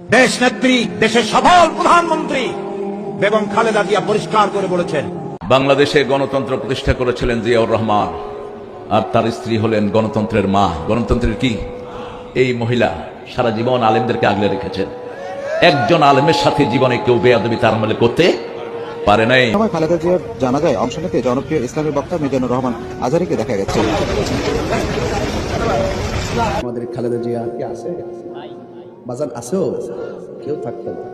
দেশ নেত্রী, দেশের সফল প্রধানমন্ত্রী বেগম খালেদা জিয়া পরিষ্কার করে বলেছেন, বাংলাদেশে গণতন্ত্র প্রতিষ্ঠা করেছিলেন জিয়াউর রহমান, আর তার স্ত্রী হলেন গণতন্ত্রের মা। গণতন্ত্রের কি? এই মহিলা সারা জীবন আলেমদেরকে আগলে রেখেছেন। একজন আলেমের সাথে জীবনে কেউ বেয়াদবি তার আমলে করতে পারে নাই। সময় খালেদা জিয়ার জানাজায় অংশ নিতে জনপ্রিয় ইসলামী বক্তা মিজানুর রহমান আজহারীকে দেখা গেছে। আমাদের খালেদা জিয়া কি আছে? বাজার আছেও কেউ থাকতে না।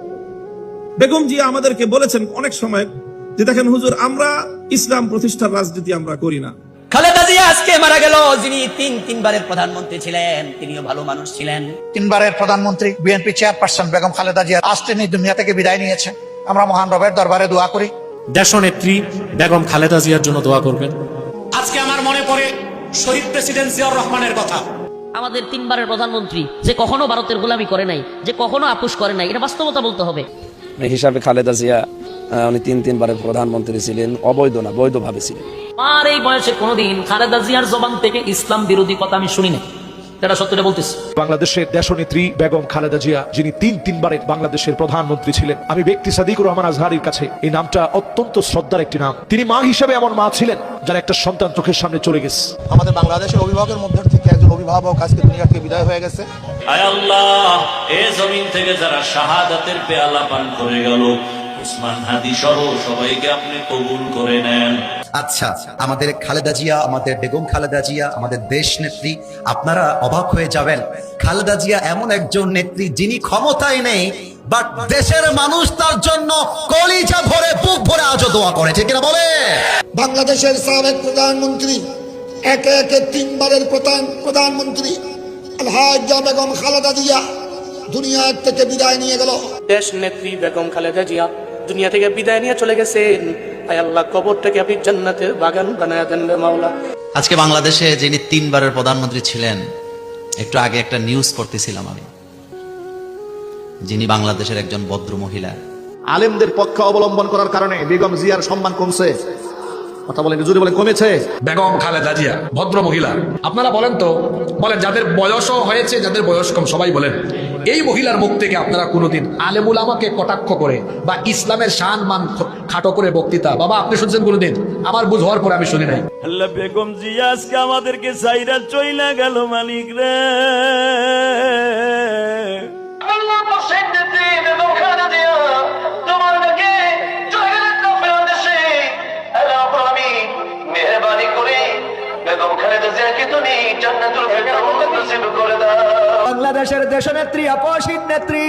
বেগম জিয়া আমাদেরকে বলেছেন অনেক সময় যে দেখেন হুজুর, আমরা ইসলাম প্রতিষ্ঠার রাজনীতি আমরা করি না। খালেদা জিয়া আজকে মারা গেল, যিনি তিনবারের প্রধানমন্ত্রী ছিলেন, তিনিও ভালো মানুষ ছিলেন। তিনবারের প্রধানমন্ত্রী বিএনপি চেয়ারপারসন বেগম খালেদা জিয়া আজ তিনি দুনিয়া থেকে বিদায় নিয়েছেন। আমরা মহান রবের দরবারে দোয়া করি দেশনেত্রী বেগম খালেদা জিয়ার জন্য দোয়া করবেন। আজকে আমার মনে পড়ে শহীদ প্রেসিডেন্ট জিয়াউর রহমানের কথা। আমাদের তিনবারের প্রধানমন্ত্রী যে কখনো ভারতের গোলামি করে নাই, যে কখনো আপোষ করে নাই, এটা বাস্তবতা বলতে হবে। হিসাবে খালেদা জিয়া উনি তিনবারের প্রধানমন্ত্রী ছিলেন, অবৈধ না বৈধভাবে ছিলেন। আর এই বয়সে কোনোদিন খালেদা জিয়ার জবান থেকে ইসলাম বিরোধী কথা আমি শুনি না, এটা সত্যটা বলতেছি। বাংলাদেশের দেশনেত্রী বেগম খালেদা জিয়া, যিনি তিনবারের বাংলাদেশের প্রধানমন্ত্রী ছিলেন, আমি ব্যক্তি সাদিকুর রহমান আজহারীর কাছে এই নামটা অত্যন্ত শ্রদ্ধার একটি নাম। তিনি মা হিসেবে এমন মা ছিলেন যার একটা সন্তান চোখের সামনে চলে গেছে। আমাদের বাংলাদেশের অভিভাবকের মধ্যে থেকে একজন অভিভাবক আজকে দুনিয়া থেকে বিদায় হয়ে গেছে। আয় আল্লাহ, এই জমিন থেকে যারা শাহাদাতের পেয়ালা পান করে গেল, উসমান হাদি সহ সবাইকে আপনি কবুল করে নেন। আচ্ছা, আমাদের খালেদা জিয়া, আমাদের বেগম খালেদা জিয়া, আমাদের দেশ নেত্রী, আপনারা অবাক হয়ে যাবেন। খালেদা জিয়া এমন একজন নেত্রী যিনি ক্ষমতায় নেই, বাট দেশের মানুষ তার জন্য কলিজা ভরে বুক ভরে আজও দোয়া করে, ঠিক কিনা বলে? বাংলাদেশের সাবেক প্রধানমন্ত্রী, একে একে তিনবারের প্রধানমন্ত্রী আলহাজ্জা বেগম খালেদা জিয়া দুনিয়া থেকে বিদায় নিয়ে গেল। দেশ নেত্রী বেগম খালেদা জিয়া দুনিয়া থেকে বিদায় নিয়ে চলে গেছেন। আয় আল্লাহ, কবরটাকে আপনি জান্নাতের বাগান বানায় দেন রে মাওলা। আজকে বাংলাদেশে যিনি তিনবারের প্রধানমন্ত্রী ছিলেন, একটু আগে একটা নিউজ পড়তেছিলাম আমি, যিনি বাংলাদেশের একজন ভদ্র মহিলা। আলেমদের পক্ষ অবলম্বন করার কারণে বেগম জিয়ার সম্মান কমছে। কথা বলেন, জোরে বলেন, কমেছে। বেগম খালেদা জিয়া ভদ্র মহিলা। আপনারা বলেন তো, বলেন যাদের বয়সও হয়েছে, যাদের বয়স কম, সবাই বলেন এই মহিলার মুখ থেকে আপনারা কোনোদিন আলেমুল আমাকে কটাক্ষ করে বা ইসলামের শান মান খাটো করে বক্তৃতা, বাবা আপনি শুনছেন কোনোদিন? আমার বুঝ হওয়ার পরে আমি শুনি নাই। আল্লাহ, বেগম জিয়া আজকে আমাদেরকে সাইরা চইলা গেল মালিক রে। বাংলাদেশের দেশনেত্রী, আপসহীন নেত্রী।